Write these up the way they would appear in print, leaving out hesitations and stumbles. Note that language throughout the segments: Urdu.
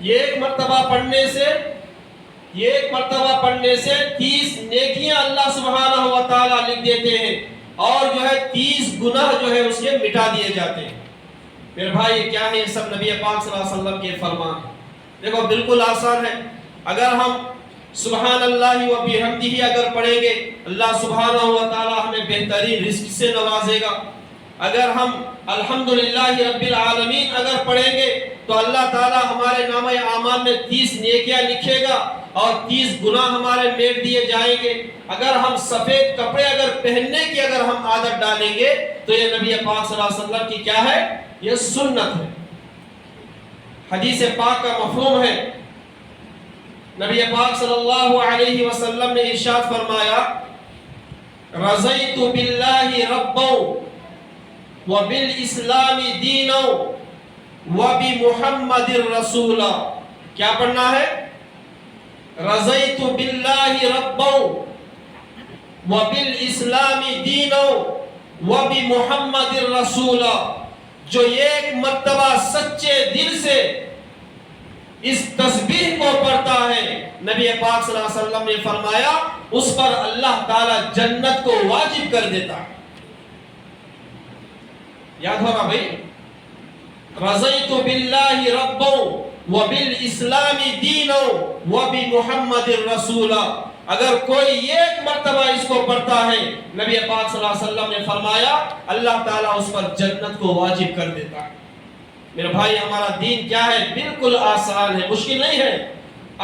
یہ ایک مرتبہ پڑھنے سے 30 نیکیاں اللہ سبحانہ و تعالیٰ لکھ دیتے ہیں، اور جو ہے 30 گناہ جو ہے اس کے مٹا دیے جاتے ہیں۔ میرے بھائی یہ کیا ہے؟ یہ سب نبی پاک صلی اللہ علیہ وسلم کے فرمان ہیں۔ دیکھو بالکل آسان ہے، اگر ہم سبحان اللہ و بحمدہ اگر پڑھیں گے، اللہ سبحانہ و تعالیٰ ہمیں بہترین رزق سے نوازے گا۔ اگر ہم الحمدللہ رب العالمین اگر پڑھیں گے تو اللہ تعالیٰ ہمارے نامہ اعمال میں 30 نیکیاں لکھے گا اور 30 گناہ ہمارے میٹ دیے جائیں گے۔ اگر ہم سفید کپڑے اگر پہننے کی اگر ہم عادت ڈالیں گے تو یہ نبی پاک صلی اللہ علیہ وسلم کی کیا ہے؟ یہ سنت ہے، حدیث پاک کا مفہوم ہے۔ نبی پاک صلی اللہ علیہ وسلم نے ارشاد فرمایا، رضیت باللہ ربا وبالاسلام دینا وبمحمد رسولا۔ کیا پڑھنا ہے؟ رضیت باللہ ربا وبالاسلام دینا وبمحمد رسولا۔ جو ایک مرتبہ سچے دل سے اس تسبیح کو پڑھتا ہے، نبی پاک صلی اللہ علیہ وسلم نے فرمایا اس پر اللہ تعالی جنت کو واجب کر دیتا ہے۔ یاد ہوگا بھائی، رضیت باللہ ربا وبالاسلام دینا وبمحمد رسولا۔ اگر کوئی ایک مرتبہ اس کو پڑھتا ہے، نبی پاک صلی اللہ علیہ وسلم نے فرمایا اللہ تعالیٰ اس پر جنت کو واجب کر دیتا ہے۔ میرے بھائی ہمارا دین کیا ہے؟ بالکل آسان ہے، مشکل نہیں ہے۔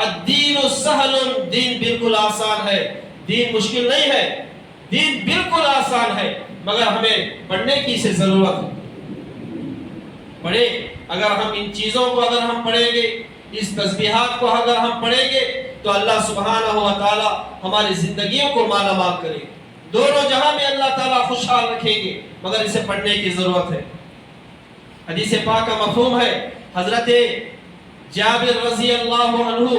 الدین سہل، دین بالکل آسان ہے، دین مشکل نہیں ہے، دین بالکل آسان ہے، مگر ہمیں پڑھنے کی سے ضرورت ہے۔ پڑھیں، اگر ہم ان چیزوں کو اگر ہم پڑھیں گے، اس تسبیحات کو اگر ہم پڑھیں گے تو اللہ سبحانہ و تعالی ہماری زندگیوں کو مالا مال کرے گے، دونوں جہاں میں اللہ تعالیٰ خوشحال رکھیں گے، مگر اسے پڑھنے کی ضرورت ہے۔ حدیث پاک کا مفہوم ہے، حضرت جابر رضی اللہ عنہ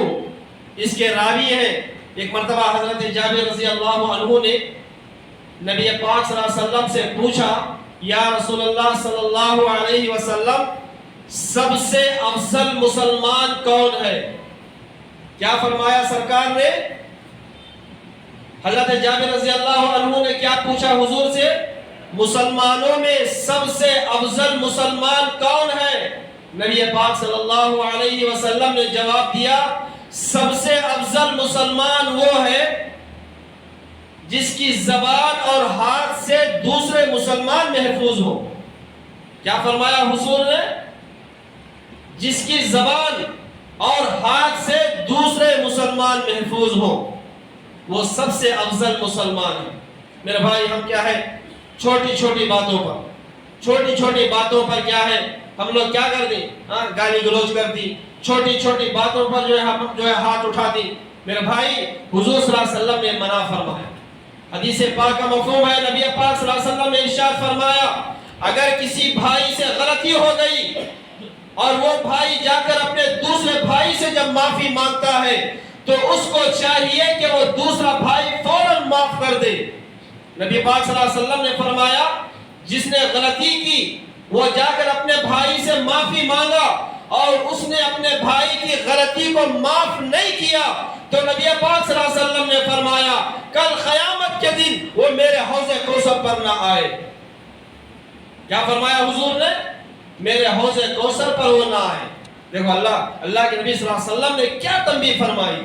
اس کے راوی ہیں۔ ایک مرتبہ حضرت جابر رضی اللہ عنہ نے نبی پاک صلی اللہ علیہ وسلم سے پوچھا، یا رسول اللہ صلی اللہ علیہ وسلم، سب سے افضل مسلمان کون ہے؟ کیا فرمایا سرکار نے؟ حضرت جابر رضی اللہ عنہ نے کیا پوچھا حضور سے؟ مسلمانوں میں سب سے افضل مسلمان کون ہے؟ نبی پاک صلی اللہ علیہ وسلم نے جواب دیا، سب سے افضل مسلمان وہ ہے جس کی زبان اور ہاتھ سے دوسرے مسلمان محفوظ ہو۔ کیا فرمایا حضور نے؟ جس کی زبان اور ہاتھ سے دوسرے مسلمان محفوظ ہو، وہ سب سے افضل مسلمان ہے۔ میرے بھائی ہم کیا ہے؟ چھوٹی چھوٹی باتوں پر کیا ہے؟ ہم لوگ کیا کر دیں؟ گالی گلوچ کر دی، چھوٹی چھوٹی باتوں پر جو ہے ہم ہاتھ اٹھا دی۔ میرے بھائی حضور صلی اللہ علیہ وسلم نے منع فرمایا۔ حدیث پاک کا مفہوم ہے، نبی پاک صلی اللہ علیہ وسلم نے ارشاد فرمایا، اگر کسی بھائی سے غلطی ہو گئی اور وہ بھائی جا کر اپنے دوسرے بھائی سے جب معافی مانگتا ہے تو اس کو چاہیے کہ وہ دوسرا بھائی فوراً معاف کر دے۔ نبی پاک صلی اللہ علیہ وسلم نے فرمایا، جس نے غلطی کی وہ جا کر اپنے بھائی سے معافی مانگا اور اس نے اپنے بھائی کی غلطی کو معاف نہیں کیا تو نبی پاک صلی اللہ علیہ وسلم نے فرمایا کل قیامت کے دن وہ میرے حوض کوثر پر نہ آئے۔ کیا فرمایا حضور نے؟ میرے حوض کوثر پر وہ نہ آئے۔ دیکھو اللہ کے نبی صلی اللہ علیہ وسلم نے کیا تنبیہ فرمائی۔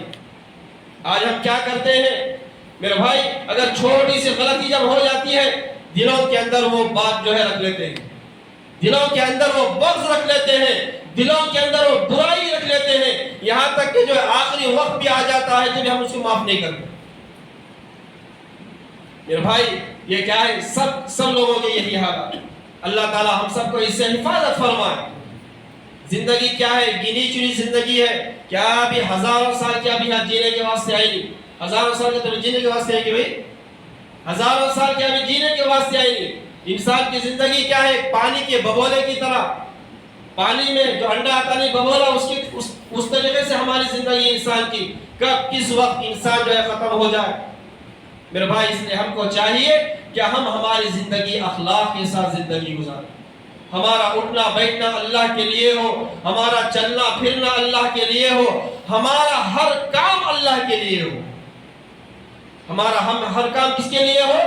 آج ہم کیا کرتے ہیں میرے بھائی؟ اگر چھوٹی سی غلطی جب ہو جاتی ہے، دلوں کے اندر وہ بات جو ہے رکھ لیتے ہیں، دلوں کے اندر وہ بغض رکھ لیتے ہیں، دلوں کے اندر وہ برائی رکھ لیتے ہیں، یہاں تک کہ جو آخری وقت بھی آ جاتا ہے جب ہم اس کو معاف نہیں کرتے۔ میرے بھائی یہ کیا ہے؟ سب لوگوں کے یہی حال ہے۔ اللہ تعالی ہم سب کو اس سے حفاظت فرمائے۔ زندگی کیا ہے؟ گنی چنی زندگی ہے۔ کیا ابھی ہزاروں سال کیا ابھی یہاں جینے کے واسطے آئی نہیں؟ ہزاروں سال کے تو جینے کے واسطے آئی کہ بھائی ہزاروں سال کیا ابھی جینے کے واسطے آئی نہیں؟ انسان کی زندگی کیا ہے؟ پانی کے ببولے کی طرح، پانی میں جو انڈا آتا نہیں ببولا، اس طریقے سے ہماری زندگی انسان کی کب کس وقت انسان جو ہے ختم ہو جائے۔ میرے بھائی اس لیے ہم کو چاہیے کہ ہم ہماری زندگی اخلاق کے ساتھ زندگی گزاریں۔ ہمارا اٹھنا بیٹھنا اللہ کے لیے ہو، ہمارا چلنا پھرنا اللہ کے لیے ہو، ہمارا ہر کام اللہ کے لیے ہو، ہم ہر کام کس کے لیے ہو؟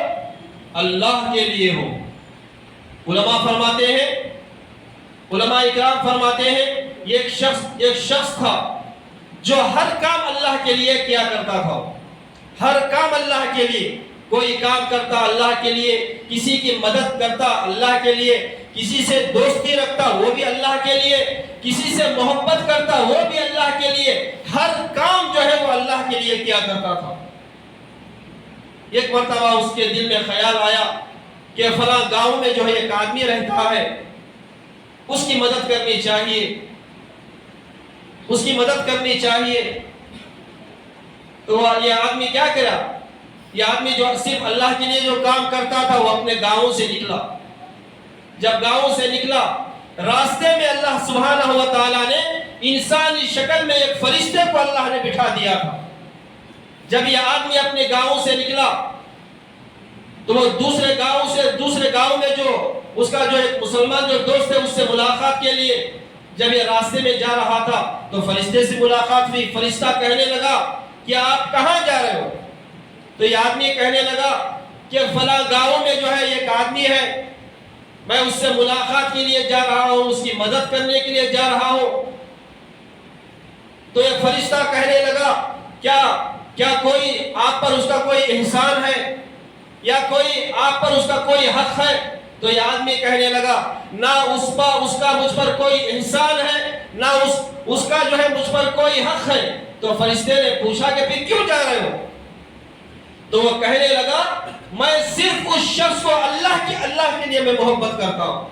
اللہ کے لیے ہو۔ علماء فرماتے ہیں، علماء اکرام فرماتے ہیں، یہ ایک شخص تھا جو ہر کام اللہ کے لیے کیا کرتا تھا، ہر کام اللہ کے لیے، کوئی کام کرتا اللہ کے لیے، کسی کی مدد کرتا اللہ کے لیے، کسی سے دوستی رکھتا وہ بھی اللہ کے لیے، کسی سے محبت کرتا وہ بھی اللہ کے لیے، ہر کام جو ہے وہ اللہ کے لیے کیا کرتا تھا۔ ایک مرتبہ اس کے دل میں خیال آیا کہ فلاں گاؤں میں جو ہے ایک آدمی رہتا ہے، اس کی مدد کرنی چاہیے، اس کی مدد کرنی چاہیے۔ تو یہ آدمی کیا کرا؟ یہ آدمی جو صرف اللہ کے لیے جو کام کرتا تھا وہ اپنے گاؤں سے نکلا۔ جب گاؤں سے نکلا، راستے میں اللہ سبحانہ و تعالیٰ نے انسانی شکل میں ایک فرشتے کو اللہ نے بٹھا دیا تھا۔ جب یہ آدمی اپنے گاؤں سے نکلا تو وہ دوسرے گاؤں میں جو اس کا جو ایک مسلمان جو دوست ہے اس سے ملاقات کے لیے جب یہ راستے میں جا رہا تھا تو فرشتے سے ملاقات ہوئی۔ فرشتہ کہنے لگا کہ آپ کہاں جا رہے ہو؟ تو یہ آدمی کہنے لگا کہ فلاں گاؤں میں جو ہے ایک آدمی ہے، میں اس سے ملاقات کے لیے جا رہا ہوں، اس کی مدد کرنے کے لیے جا رہا ہوں۔ تو یہ فرشتہ کہنے لگا کیا کوئی آپ پر اس کا کوئی احسان ہے یا کوئی آپ پر اس کا کوئی حق ہے؟ تو یہ آدمی کہنے لگا نہ اس کا مجھ پر کوئی احسان ہے، نہ اس کا جو ہے مجھ پر کوئی حق ہے۔ تو فرشتے نے پوچھا کہ پھر کیوں جا رہے ہو؟ تو وہ کہنے لگا میں صرف اس شخص کو اللہ کے لیے میں محبت کرتا ہوں،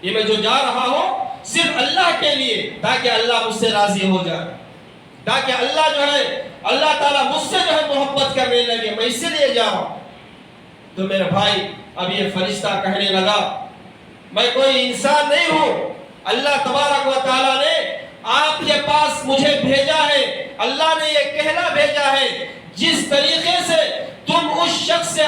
یہ میں جو جا رہا ہوں صرف اللہ کے لیے، تاکہ اللہ مجھ سے راضی ہو جائے، تاکہ اللہ تعالیٰ مجھ سے جو ہے محبت کرنے لگے، میں اسی لیے جا رہا ہوں۔ تو میرے بھائی اب یہ فرشتہ کہنے لگا میں کوئی انسان نہیں ہوں، اللہ تبارک و تعالیٰ نے آپ کے پاس مجھے بھیجا ہے، اللہ نے یہ کہنا بھیجا ہے جس طریقے سے تم اس شخص سے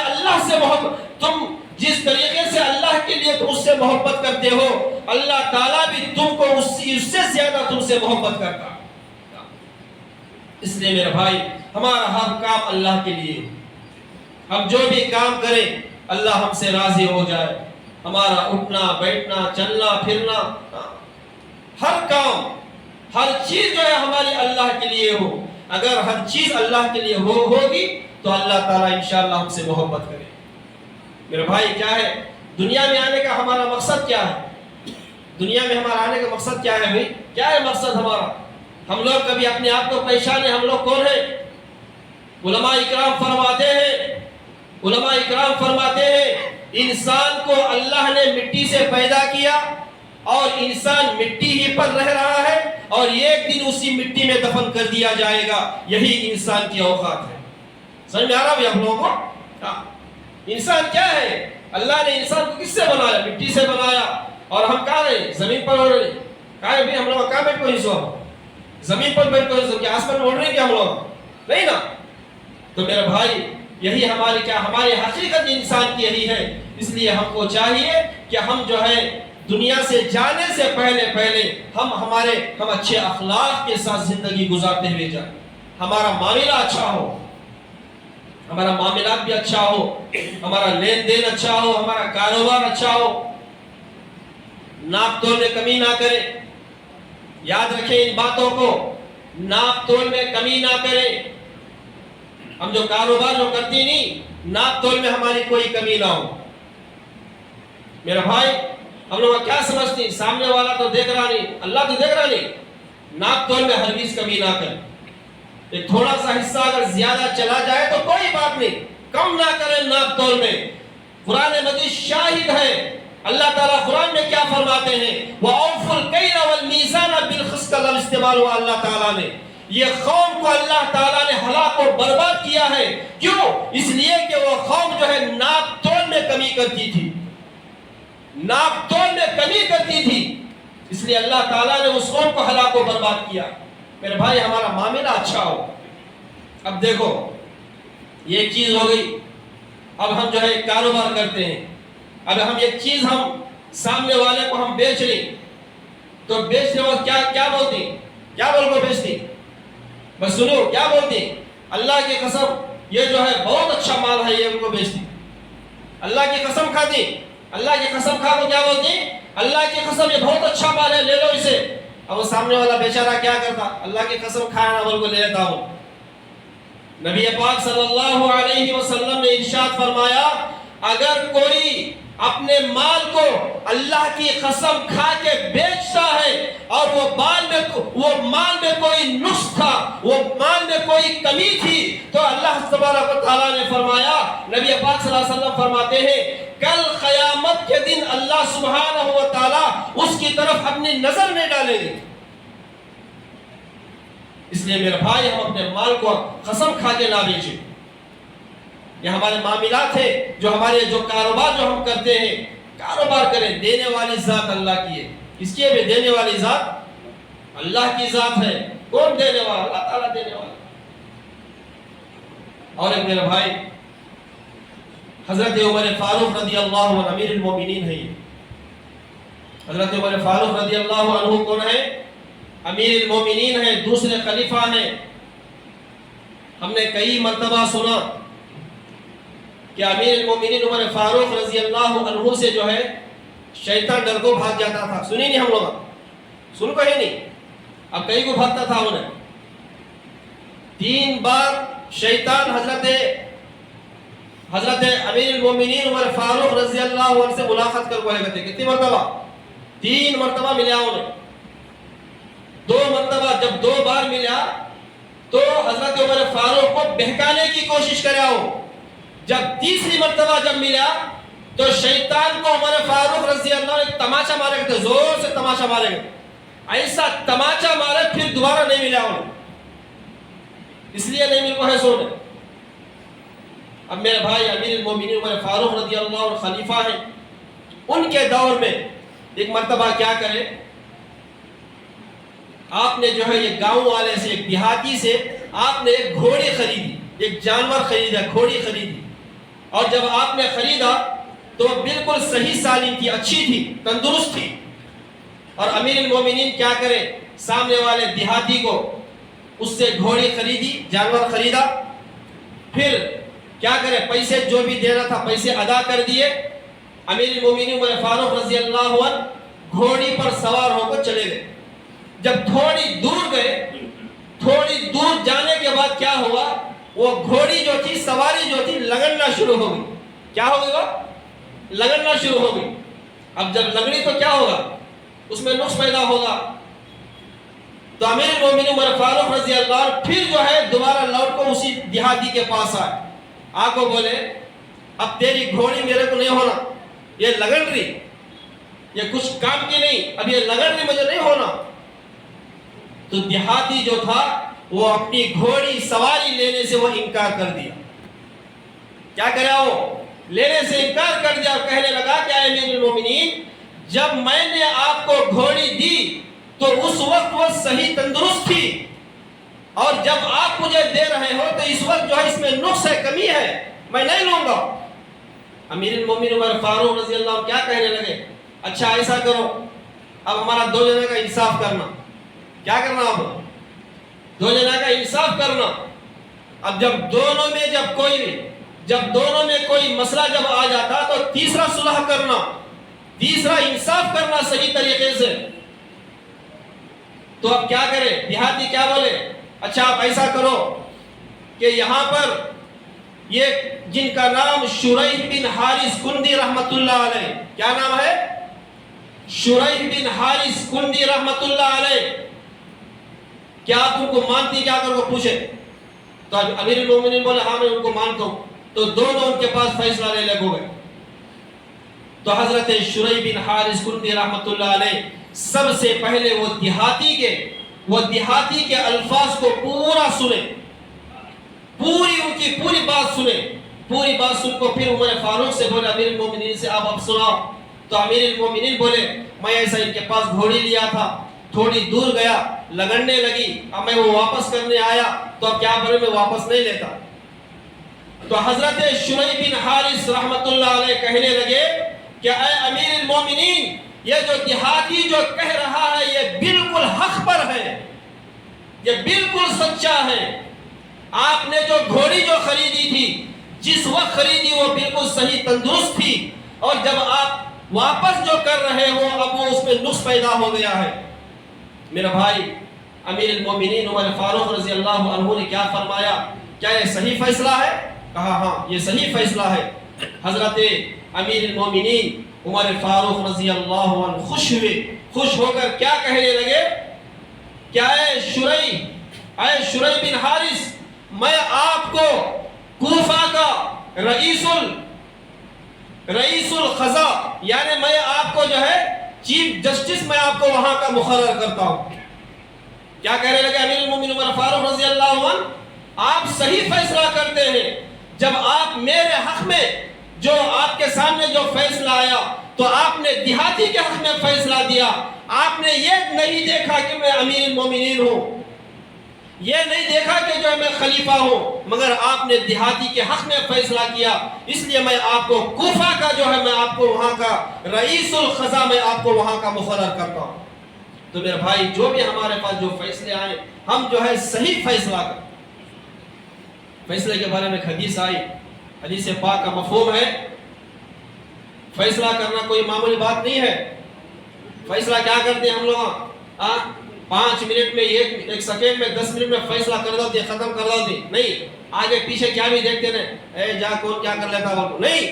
جس طریقے سے اللہ کے لیے تم اس سے محبت کرتے ہو، اللہ تعالیٰ بھی تم کو اس سے زیادہ تم سے محبت کرتا۔ اس لیے میرے بھائی ہمارا ہر کام اللہ کے لیے، ہم جو بھی کام کریں اللہ ہم سے راضی ہو جائے، ہمارا اٹھنا بیٹھنا چلنا پھرنا ہر کام ہر چیز جو ہے ہماری اللہ کے لیے ہو۔ اگر ہر چیز اللہ کے لیے ہوگی تو اللہ تعالیٰ انشاءاللہ ہم سے محبت کرے۔ میرے بھائی کیا ہے دنیا میں آنے کا ہمارا مقصد کیا ہے؟ دنیا میں ہمارا آنے کا مقصد کیا ہے بھائی؟ کیا ہے مقصد ہمارا؟ ہم لوگ کبھی اپنے آپ کو پہچانے ہم لوگ کون ہیں؟ علماء اکرام فرماتے ہیں انسان کو اللہ نے مٹی سے پیدا کیا اور انسان مٹی ہی پر رہ رہا ہے اور ایک دن اسی مٹی میں دفن کر دیا جائے گا، یہی انسان کی اوقات ہے۔ سمجھ میں آ رہا بھی آپ لوگوں کو؟ انسان کیا ہے؟ اللہ نے انسان کو کس سے بنایا؟ مٹی سے بنایا، اور ہم کہاں رہے؟ زمین پر اڑ رہے۔ کہاں ہے ہم لوگ؟ کہاں بیٹھ کو حصہ؟ زمین پر بیٹھ کو حصہ؟ کیا آسمان میں اڑ رہے کیا ہم لوگ؟ نہیں نا۔ تو میرے بھائی یہی ہماری حقیقت انسان کی یہی ہے۔ اس لیے ہم کو چاہیے کہ ہم جو ہے دنیا سے جانے سے پہلے ہم اچھے اخلاق کے ساتھ زندگی گزارتے ہوئے جائیں، ہمارا معاملہ اچھا ہو، ہمارا معاملات بھی اچھا ہو، ہمارا لین دین اچھا ہو، ہمارا کاروبار اچھا ہو، ناپ تول میں کمی نہ کریں۔ یاد رکھیں ان باتوں کو، ناپ تول میں کمی نہ کریں۔ ہم جو کاروبار جو کرتی نہیں، ناپ تول میں ہماری کوئی کمی نہ ہو۔ میرا بھائی ہم لوگ کیا سمجھتے ہیں سامنے والا تو دیکھ رہا نہیں، اللہ تو دیکھ رہا نہیں، ناپ تول میں ہرگز کمی نہ کریں۔ ایک تھوڑا سا حصہ اگر زیادہ چلا جائے تو کوئی بات نہیں، کم نہ کریں ناپ تول میں۔ قرآن مجید شاہد ہے، اللہ تعالیٰ قرآن میں کیا فرماتے ہیں؟ وَأَوْفُوا الْكَيْلَ وَالْمِيزَانَ بِالْقِسْطِ کا لفظ استعمال ہوا اللہ تعالیٰ نے۔ یہ قوم کو اللہ تعالیٰ نے ہلاک اور برباد کیا ہے، کیوں؟ اس لیے کہ وہ قوم جو ہے ناپ تول میں کمی کرتی تھی، ناپ تول میں کمی کرتی تھی، اس لیے اللہ تعالیٰ نے اس قوم کو ہلاک و برباد کیا۔ میرے بھائی ہمارا معاملہ اچھا ہو۔ اب دیکھو یہ چیز ہو گئی، اب ہم جو ہے کاروبار کرتے ہیں، اب ہم ایک چیز ہم سامنے والے کو ہم بیچ لیں تو بیچنے وقت کیا بولتے ہیں؟ کیا بول کو بیچتے؟ بس سنو کیا بولتے ہیں؟ اللہ کی قسم یہ جو ہے بہت اچھا مال ہے، یہ ان کو بیچتے، اللہ کی قسم کھاتے، اللہ کی قسم کھا تو کیا بولتے ہیں؟ اللہ کی قسم یہ بہت اچھا مال ہے، لے لو اسے۔ اب وہ سامنے والا بیچارہ کیا کرتا؟ اللہ کی قسم کھایا نہ بول کو لے لیتا ہوں۔ نبی پاک صلی اللہ علیہ وسلم نے ارشاد فرمایا اگر کوئی اپنے مال کو اللہ کی قسم کھا کے بیچتا ہے اور وہ مال میں کوئی نقص تھا، وہ مال میں کوئی کمی تھی، تو اللہ تبارک و تعالیٰ نے فرمایا، نبی پاک صلی اللہ علیہ وسلم فرماتے ہیں کل قیامت کے دن اللہ سبحانہ و تعالیٰ اس کی طرف اپنی نظر نہیں ڈالیں گے۔ اس لیے میرے بھائی ہم اپنے مال کو قسم کھا کے نہ بیچیں۔ یہ ہمارے معاملات ہیں، جو کاروبار جو ہم کرتے ہیں، کاروبار کریں، دینے والی ذات اللہ کی ہے۔ کس کی ہے؟ دینے والی ذات اللہ کی ذات ہے۔ کون دینے والا؟ اللہ تعالیٰ دینے والا۔ اور ایک میرے بھائی حضرت عمر فاروق رضی اللہ عنہ امیر المومنین ہے۔ حضرت عمر فاروق رضی اللہ عنہ کون ہے؟ امیر المومنین ہیں، دوسرے خلیفہ ہیں۔ ہم نے کئی مرتبہ سنا کہ امیر المومنین عمر فاروق رضی اللہ عنہ سے جو ہے شیطان ڈر کو بھاگ جاتا تھا۔ سنی نہیں ہم لوگ؟ سن کو ہی نہیں، اب کئی کو بھاگتا تھا انہیں۔ 3 بار شیطان حضرت امیر المومنین عمر فاروق رضی اللہ عنہ سے ملاقات کر گئے تھے۔ کتنی مرتبہ؟ 3 مرتبہ ملیا انہیں۔ 2 مرتبہ جب 2 بار ملا تو حضرت عمر فاروق کو بہکانے کی کوشش کرا ہو۔ جب تیسری مرتبہ جب ملا تو شیطان کو عمر فاروق رضی اللہ عنہ نے تماشا مارے گئے تھے، زور سے تماشا مارے گئے، ایسا تماشا مارے پھر دوبارہ نہیں ملا انہیں، اس لیے نہیں مل ہے سونے۔ اب میرے بھائی امیر المومنین عمر فاروق رضی اللہ عنہ خلیفہ ہیں، ان کے دور میں ایک مرتبہ کیا کرے، آپ نے جو ہے یہ گاؤں والے سے، ایک دیہاتی سے آپ نے ایک گھوڑی خریدی، ایک جانور خریدا، گھوڑی خریدی، اور جب آپ نے خریدا تو بالکل صحیح سالم تھی، اچھی تھی، تندرست تھی۔ اور امیر المومنین کیا کرے، سامنے والے دیہاتی کو اس سے گھوڑی خریدی، جانور خریدا، پھر کیا کرے، پیسے جو بھی دینا تھا پیسے ادا کر دیے۔ امیر المومنین عمر فاروق رضی اللہ عنہ گھوڑی پر سوار ہو کر چلے گئے۔ جب تھوڑی دور گئے، تھوڑی دور جانے کے بعد کیا ہوا، وہ گھوڑی جو تھی، سواری جو تھی، لگڑنا شروع ہو گئی۔ کیا ہو گیا؟ لگڑنا شروع ہو گئی۔ اب جب لگڑی تو کیا ہوگا، اس میں نقص پیدا ہوگا۔ تو امیر المومنین عمر فاروق رضی اللہ عنہ پھر جو ہے دوبارہ لوٹ کو اسی دیہاتی کے پاس آئے، آ کو بولے اب تیری گھوڑی میرے کو نہیں ہونا، یہ لگڑ رہی، یہ کچھ کام کی نہیں، اب یہ لگڑ رہی مجھے نہیں ہونا۔ تو دیہاتی جو تھا وہ اپنی گھوڑی سواری لینے سے وہ انکار کر دیا۔ کیا کرا، وہ لینے سے انکار کر دیا اور کہنے لگا کہ اے امیر المومنین، جب میں نے آپ کو گھوڑی دی تو اس وقت وہ صحیح تندرست تھی، اور جب آپ مجھے دے رہے ہو تو اس وقت جو ہے اس میں نقص ہے، کمی ہے، میں نہیں لوں گا۔ امیر المومنین عمر فاروق رضی اللہ عنہ کیا کہنے لگے، اچھا ایسا کرو، اب ہمارا 2 جنے کا انصاف کرنا۔ کیا کرنا؟ اب 2 جنے کا انصاف کرنا۔ اب جب دونوں میں کوئی مسئلہ جب آ جاتا تو تیسرا صلح کرنا، تیسرا انصاف کرنا صحیح طریقے سے۔ تو اب کیا کرے، دیہاتی کیا بولے، اچھا آپ ایسا کرو کہ یہاں پر یہ جن کا نام شریح بن حارث کندی رحمت اللہ علیہ، کیا نام ہے، شریح بن حارث کندی رحمت اللہ علیہ، کیا آپ ان کو مانتی؟ کیا کر کو پوچھے تو امیر المومنین بولے ہاں میں ان کو مانتا ہوں۔ تو دونوں ان کے پاس فیصلہ لے لگو گئے۔ تو حضرت شریح بن حارث کندی رحمت اللہ علیہ سب سے پہلے وہ دیہاتی کے الفاظ کو پورا سنے، ان کی پوری بات سنے، پوری بات سن کو پھر عمر فاروق سے بولے امیر المومنین سے اب سناؤ۔ تو امیر المومنین بولے میں ایسا ان کے پاس گھوڑی لیا تھا، تھوڑی دور گیا، لگڑنے لگی، اب میں وہ واپس کرنے آیا تو اب کیا کروں، میں واپس نہیں لیتا۔ تو حضرت شریح بن حارث رحمت اللہ علیہ کہنے لگے کہ اے امیر المومنین، یہ جو دیہاتی جو کہہ رہا ہے یہ بالکل حق پر ہے، یہ بالکل سچا ہے۔ آپ نے جو گھوڑی جو خریدی تھی، جس وقت خریدی وہ بالکل صحیح تندرست تھی، اور جب آپ واپس جو کر رہے ہو اب وہ اس میں نقص پیدا ہو گیا ہے۔ میرا بھائی، امیر المومنین عمر فاروق رضی اللہ عنہ نے کیا فرمایا؟ کیا یہ صحیح فیصلہ ہے؟ کہا ہاں یہ صحیح فیصلہ ہے۔ حضرت امیر المومنین عمر فاروق رضی اللہ عنہ خوش ہوئے، خوش ہو کر کیا کہنے لگے؟ کیا اے شریح بن حارث، میں آپ کو کوفہ کا رئیس القضا، یعنی میں آپ کو جو ہے چیف جسٹس میں آپ کو وہاں کا مقرر کرتا ہوں۔ کیا کہنے لگے امیر المومنین عمر فاروق رضی اللہ عنہ؟ آپ صحیح فیصلہ کرتے ہیں، جب آپ میرے حق میں جو آپ کے سامنے جو فیصلہ آیا تو آپ نے دیہاتی کے حق میں فیصلہ دیا۔ آپ نے یہ نہیں دیکھا کہ میں امیر المومنین ہوں، یہ نہیں دیکھا کہ جو میں خلیفہ ہوں، مگر آپ نے دیہاتی کے حق میں فیصلہ کیا، اس لیے میں آپ کو کوفہ کا جو ہے میں آپ کو وہاں کا رئیس القضا میں آپ کو وہاں کا مقرر کرتا ہوں۔ تو میرے بھائی، جو بھی ہمارے پاس جو فیصلے آئے ہم جو ہے صحیح فیصلہ کریں۔ فیصلے کے بارے میں حدیث آئی، حدیث پاک کا مفہوم ہے فیصلہ کرنا کوئی معمولی بات نہیں ہے۔ فیصلہ کیا کرتے ہیں ہم لوگ؟ 5 منٹ میں 1 سیکنڈ میں 10 منٹ میں فیصلہ کر دو، ختم کر دو، نہیں آگے پیچھے کیا بھی دیکھتے ہیں، جا کون کیا کر لیتا وہ نہیں۔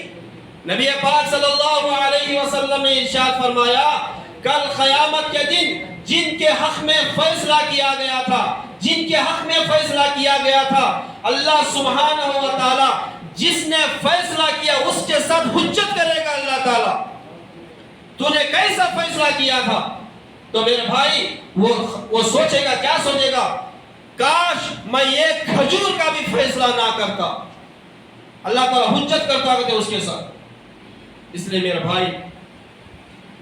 نبی پاک صلی اللہ علیہ وسلم نے ارشاد فرمایا، کل قیامت کے دن جن کے حق میں فیصلہ کیا گیا تھا اللہ سبحانہ و تعالی جس نے فیصلہ کیا اس کے ساتھ حجت کرے گا اللہ تعالی، تو نے کیسا فیصلہ کیا تھا؟ تو میرے بھائی وہ سوچے گا، کیا سوچے گا؟ کاش میں یہ کھجور کا بھی فیصلہ نہ کرتا، اللہ تعالی حجت کرتا کہ اس کے ساتھ۔ اس لیے میرے بھائی،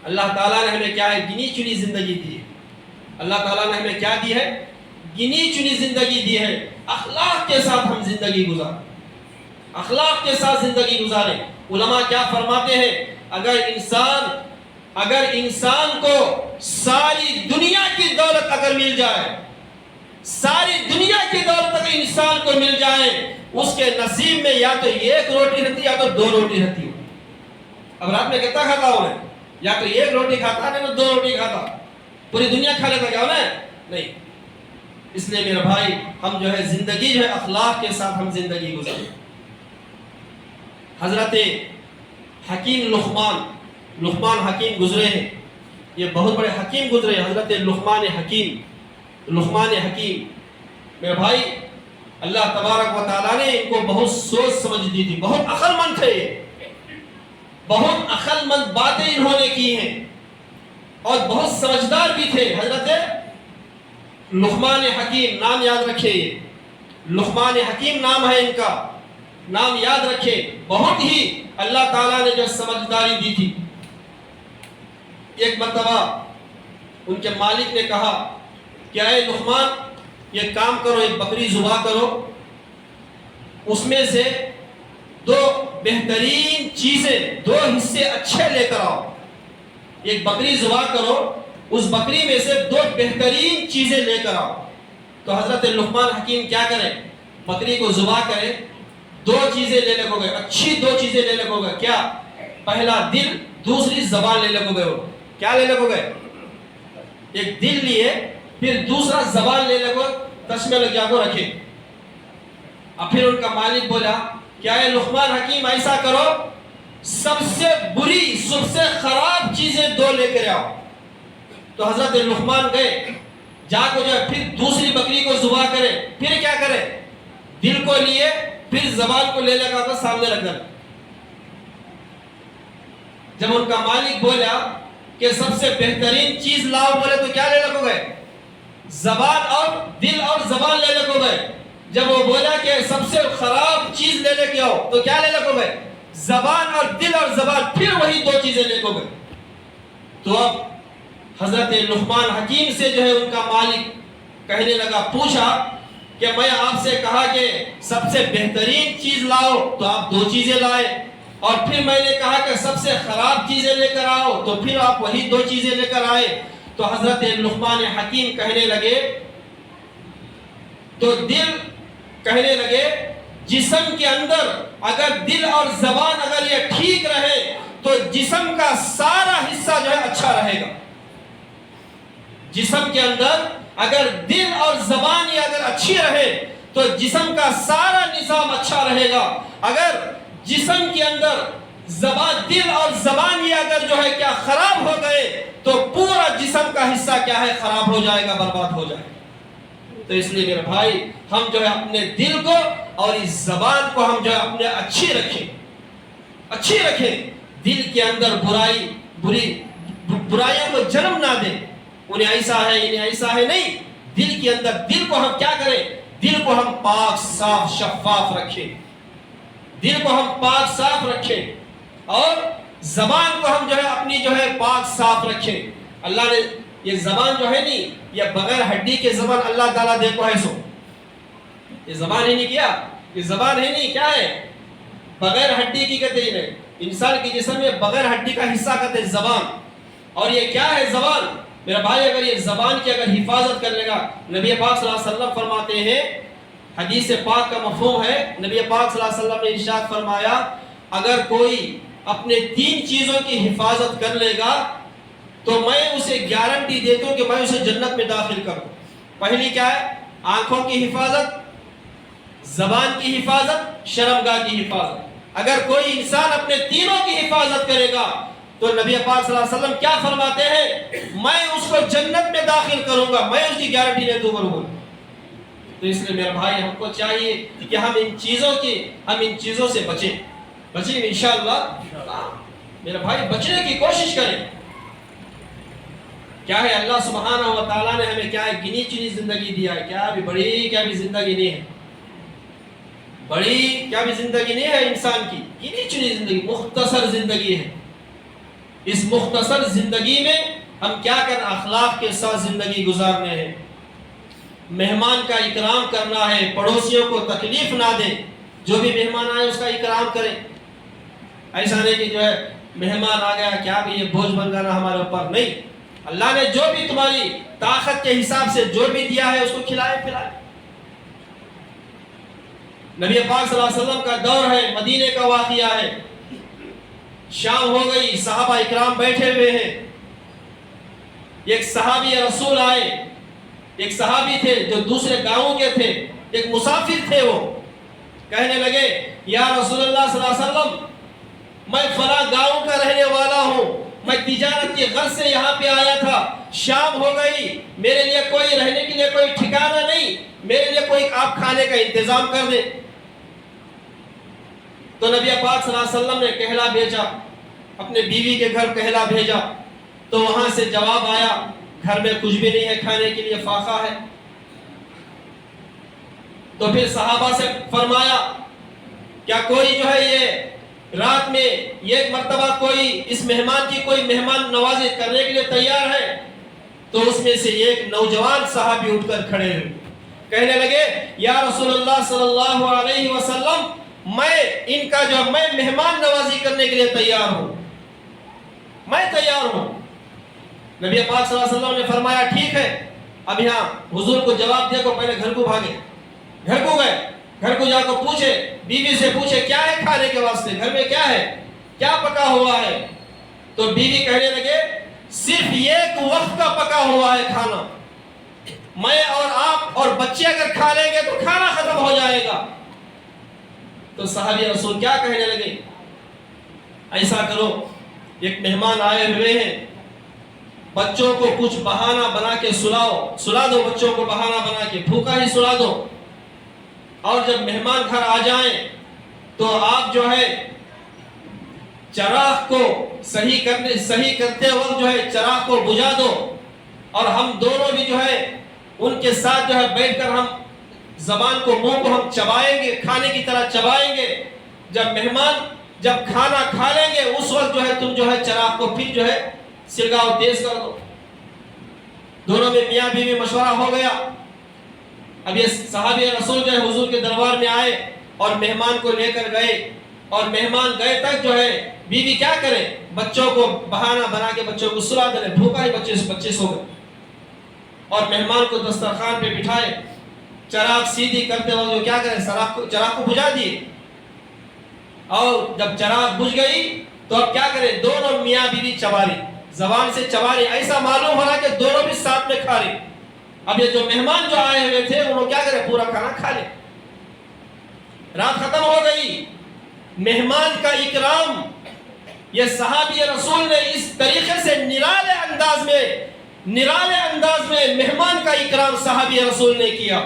اللہ تعالیٰ نے ہمیں کیا ہے؟ گنی چنی زندگی دی ہے۔ اللہ تعالیٰ نے ہمیں کیا دی ہے؟ گنی چنی زندگی دی ہے۔ اخلاق کے ساتھ ہم زندگی گزاریں، اخلاق کے ساتھ زندگی گزاریں۔ علماء کیا فرماتے ہیں؟ اگر انسان کو ساری دنیا کی دولت اگر مل جائے، ساری دنیا کی دولت اگر انسان کو مل جائے، اس کے نصیب میں یا تو 1 روٹی رہتی یا تو 2 روٹی رہتی ہو۔ اب رات میں کتنا کھاتا ہو؟ یا تو 1 روٹی کھاتا نہیں تو 2 روٹی کھاتا، پوری دنیا کھا لیتا کیا ہونا ہے؟ نہیں۔ اس لیے میرے بھائی، ہم جو ہے زندگی جو ہے اخلاق کے ساتھ ہم زندگی گزاریں۔ حضرت حکیم لقمان حکیم گزرے ہیں، یہ بہت بڑے حکیم گزرے ہیں، حضرت لقمان حکیم۔ میرے بھائی، اللہ تبارک و تعالیٰ نے ان کو بہت سوچ سمجھ دی تھی، بہت عقل مند تھے، بہت عقل مند باتیں انہوں نے کی ہیں اور بہت سمجھدار بھی تھے۔ حضرت لقمان حکیم، نام یاد رکھے، لقمان حکیم نام ہے ان کا، نام یاد رکھے۔ بہت ہی اللہ تعالیٰ نے جو سمجھداری دی تھی۔ ایک مرتبہ ان کے مالک نے کہا کہ اے لقمان، یہ کام کرو، ایک بکری ذبح کرو، اس میں سے 2 بہترین چیزیں، 2 حصے اچھے لے کر آؤ۔ ایک بکری ذبح کرو، اس بکری میں سے 2 بہترین چیزیں لے کر آؤ۔ تو حضرت لقمان حکیم کیا کریں؟ بکری کو ذبح کریں، 2 چیزیں لے لے گے، اچھی 2 چیزیں لے لے گے۔ کیا؟ پہلا دل، دوسری زبان لے لے گے۔ کیا لے لے گے؟ ایک دل لیے، پھر دوسرا زبان لے لے گے، تشمے لگ جا کو رکھے۔ اب پھر ان کا مالک بولا، کیا ہے لقمان حکیم، ایسا کرو، سب سے بری، سب سے خراب چیزیں 2 لے کر آؤ۔ تو حضرت لقمان گئے، جا کو جو ہے پھر دوسری بکری کو ذبح کرے، پھر کیا کرے؟ دل کو لیے، پھر زبان کو لے لگا کر سامنے رکھ دیا۔ جب ان کا مالک بولا کہ سب سے بہترین چیز لاؤ، بولے تو کیا لے لگو گئے؟ زبان اور دل اور زبان لے لگو گئے۔ جب وہ بولا کہ سب سے خراب چیز لے لے کے آؤ، تو کیا لے لگو گئے؟ زبان اور دل اور زبان، پھر وہی 2 چیزیں لے گئے۔ تو اب حضرت لقمان حکیم سے جو ہے ان کا مالک کہنے لگا، پوچھا کہ میں آپ سے کہا کہ سب سے بہترین چیز لاؤ، تو آپ 2 چیزیں لائے، اور پھر میں نے کہا کہ سب سے خراب چیزیں لے کر آؤ، تو پھر آپ وہی 2 چیزیں لے کر آئے۔ تو حضرت لقمان حکیم کہنے لگے، تو دل کہنے لگے جسم کے اندر اگر دل اور زبان اگر یہ ٹھیک رہے تو جسم کا سارا حصہ جو ہے اچھا رہے گا۔ جسم کے اندر اگر دل اور زبان یہ اگر اچھی رہے تو جسم کا سارا نظام اچھا رہے گا۔ اگر جسم کے اندر دل اور زبان یہ اگر جو ہے کیا خراب ہو گئے تو پورا جسم کا حصہ کیا ہے خراب ہو جائے گا، برباد ہو جائے گا۔ تو اس لیے میرے بھائی ہم جو ہے اپنے دل کو اور اس زبان کو ہم جو ہے اپنے اچھی رکھیں، دل کے اندر برائیوں کو جنم نہ دیں، انہیں ایسا ہے انہیں ایسا ہے، نہیں، دل کے اندر دل کو ہم کیا کریں، دل کو ہم پاک صاف شفاف رکھیں، دل کو ہم پاک صاف رکھیں، اور زبان کو ہم جو ہے اپنی جو ہے پاک صاف رکھیں۔ اللہ نے یہ زبان جو ہے نہیں، یہ بغیر ہڈی کے زبان اللہ تعالیٰ دیکھو ہے سو، یہ زبان ہی نہیں کیا، یہ زبان ہے نہیں، کیا ہے، بغیر ہڈی کی کہتے ہیں، انسان کے جسم میں بغیر ہڈی کا حصہ کہتے ہیں زبان۔ اور یہ کیا ہے زبان؟ میرا بھائی اگر یہ زبان کی اگر حفاظت کر لے گا، نبی پاک صلی اللہ علیہ وسلم فرماتے ہیں، حدیث پاک کا مفہوم ہے، نبی پاک صلی اللہ علیہ وسلم نے ارشاد فرمایا اگر کوئی اپنے 3 چیزوں کی حفاظت کر لے گا تو میں اسے گارنٹی دیتا ہوں کہ میں اسے جنت میں داخل کروں۔ پہلی کیا ہے؟ آنکھوں کی حفاظت، زبان کی حفاظت، شرمگاہ کی حفاظت۔ اگر کوئی انسان اپنے تینوں کی حفاظت کرے گا تو نبی پاک صلی اللہ علیہ وسلم کیا فرماتے ہیں؟ میں اس کو جنت میں داخل کروں گا، میں اس کی گارنٹی لیتا ہوں۔ تو اس لیے میرے بھائی ہم کو چاہیے کہ ہم ان چیزوں سے بچیں انشاءاللہ۔ میرے بھائی بچنے کی کوشش کریں۔ کیا ہے اللہ سبحانہ و تعالیٰ نے ہمیں کیا ہے گنی چنی زندگی دیا ہے، کیا بھی بڑی کیا بھی زندگی نہیں ہے، بڑی کیا بھی زندگی نہیں ہے انسان کی، گنی چنی زندگی، مختصر زندگی ہے۔ اس مختصر زندگی میں ہم کیا کرنا، اخلاق کے ساتھ زندگی گزارنے ہیں، مہمان کا اکرام کرنا ہے، پڑوسیوں کو تکلیف نہ دیں، جو بھی مہمان آئے اس کا اکرام کریں۔ ایسا نہیں کہ جو ہے مہمان آ گیا کیا بھی یہ بوجھ بن جانا ہمارے اوپر، نہیں، اللہ نے جو بھی تمہاری طاقت کے حساب سے جو بھی دیا ہے اس کو کھلائے پلائے۔ نبی پاک صلی اللہ علیہ وسلم کا دور ہے، مدینے کا واقعہ ہے، شام ہو گئی، صحابہ اکرام بیٹھے ہوئے ہیں، ایک صحابی رسول آئے، ایک صحابی تھے جو دوسرے گاؤں کے تھے، ایک مسافر تھے، وہ کہنے لگے یا رسول اللہ صلی اللہ علیہ وسلم میں فلاں گاؤں کا رہنے والا ہوں، میں تجارت کی غرض سے یہاں پہ آیا تھا، شام ہو گئی، میرے لیے کوئی رہنے کے لیے کوئی ٹھکانہ نہیں، میرے لیے کوئی آپ کھانے کا انتظام کر دیں۔ تو نبی پاک صلی اللہ علیہ وسلم نے کہلا بھیجا، اپنے بیوی کے گھر کہلا بھیجا، تو وہاں سے جواب آیا گھر میں کچھ بھی نہیں ہے، کھانے کے لیے فاقہ ہے۔ تو پھر صحابہ سے فرمایا کیا کوئی جو ہے یہ رات میں ایک مرتبہ کوئی اس مہمان کی کوئی مہمان نوازی کرنے کے لیے تیار ہے؟ تو اس میں سے ایک نوجوان صحابی اٹھ کر کھڑے ہوئے، کہنے لگے یا رسول اللہ صلی اللہ علیہ وسلم میں مہمان نوازی کرنے کے لیے تیار ہوں، میں تیار ہوں۔ نبی پاک صلی اللہ علیہ وسلم نے فرمایا ٹھیک ہے، اب یہاں حضور کو جواب دے کو پہلے گھر کو بھاگے، گھر کو گئے، گھر کو جا کر پوچھے، بیوی سے پوچھے کیا ہے کھانے کے واسطے، گھر میں کیا ہے، کیا پکا ہوا ہے؟ تو بیوی کہنے لگے صرف ایک وقت کا پکا ہوا ہے کھانا، میں اور آپ اور بچے اگر کھا لیں گے تو کھانا ختم ہو جائے گا۔ تو صحابی رسول کیا کہنے لگے، ایسا کرو ایک مہمان آئے ہوئے ہیں، بچوں کو کچھ بہانہ بنا کے سلا دو، بچوں کو بہانہ بنا کے بھوکا ہی سلا دو، اور جب مہمان گھر آ جائیں تو آپ جو ہے چراغ کو صحیح کرتے وقت جو ہے چراغ کو بجھا دو، اور ہم دونوں بھی جو ہے ان کے ساتھ جو ہے بیٹھ کر ہم زبان کو منہ کو ہم چبائیں گے، کھانے کی طرح چبائیں گے، جب مہمان جب کھانا کھا لیں گے اس وقت جو ہے تم جو ہے چراغ کو پھر جو ہے سلگاؤ تیز کر دو۔ دونوں میں میاں بیوی مشورہ ہو گیا۔ اب یہ صحابی رسول جو ہے حضور کے دربار میں آئے اور مہمان کو لے کر گئے، اور مہمان گئے تک جو ہے بیوی کیا کرے، بچوں کو بہانہ بنا کے بچوں کو سلا دے، بھوکا ہی بچے سو گئے، اور مہمان کو دسترخوان پہ بٹھائے، چراغ سیدھی کرتے وقت وہ کیا کرے، چراغ کو بجھا دیے، اور جب چراغ بجھ گئی تو اب کیا کرے، دونوں میاں بیوی چباری، زبان سے چباری، ایسا معلوم ہو رہا کہ دونوں بھی ساتھ میں کھا رہے۔ اب یہ جو مہمان جو آئے ہوئے تھے انہوں کیا کرے، پورا کھانا کھا لے۔ رات ختم ہو گئی، مہمان کا اکرام یہ صحابی رسول نے اس طریقے سے نرالے انداز میں مہمان کا اکرام صحابی رسول نے کیا۔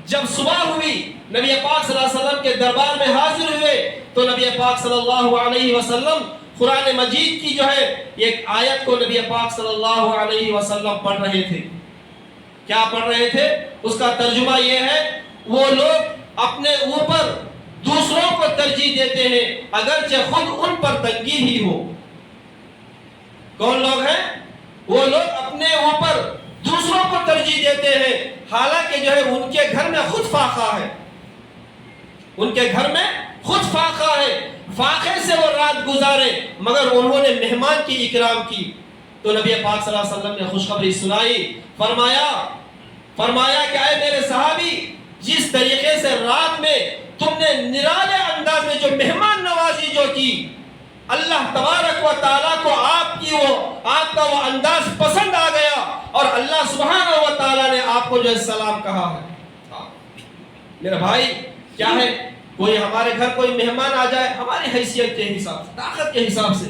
جب صبح ہوئی، نبی پاک صلی اللہ علیہ وسلم کے دربار میں حاضر ہوئے تو نبی پاک صلی اللہ علیہ وسلم قرآن مجید کی جو ہے ایک آیت کو نبی پاک صلی اللہ علیہ وسلم پڑھ رہے تھے۔ کیا پڑھ رہے تھے؟ اس کا ترجمہ یہ ہے، وہ لوگ اپنے اوپر دوسروں کو ترجیح دیتے ہیں اگرچہ خود ان پر تنگی ہی ہو۔ کون لوگ ہیں؟ وہ لوگ اپنے اوپر دوسروں کو ترجیح دیتے ہیں حالانکہ جو ہے ان کے گھر میں خود فاقہ ہے، ان کے گھر میں خود فاقہ ہے، فاقے سے وہ رات گزارے مگر انہوں نے مہمان کی اکرام کی۔ تو نبی پاک صلی اللہ علیہ وسلم نے خوشخبری سنائی، فرمایا کہ اے میرے صحابی، جس طریقے سے رات میں تم نے نرالے انداز میں جو مہمان نوازی جو کی، اللہ تبارک و تعالیٰ کو آپ کا وہ انداز پسند آ گیا اور اللہ سبحانہ و تعالیٰ نے آپ کو جو ہے سلام کہا ہے۔ میرے بھائی کیا ہے، کوئی ہمارے گھر کوئی مہمان آ جائے، ہماری حیثیت کے حساب سے، طاقت کے حساب سے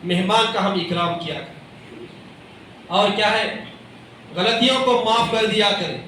مہمان کا ہم اکرام کیا کریں، اور کیا ہے، غلطیوں کو معاف کر دیا کریں۔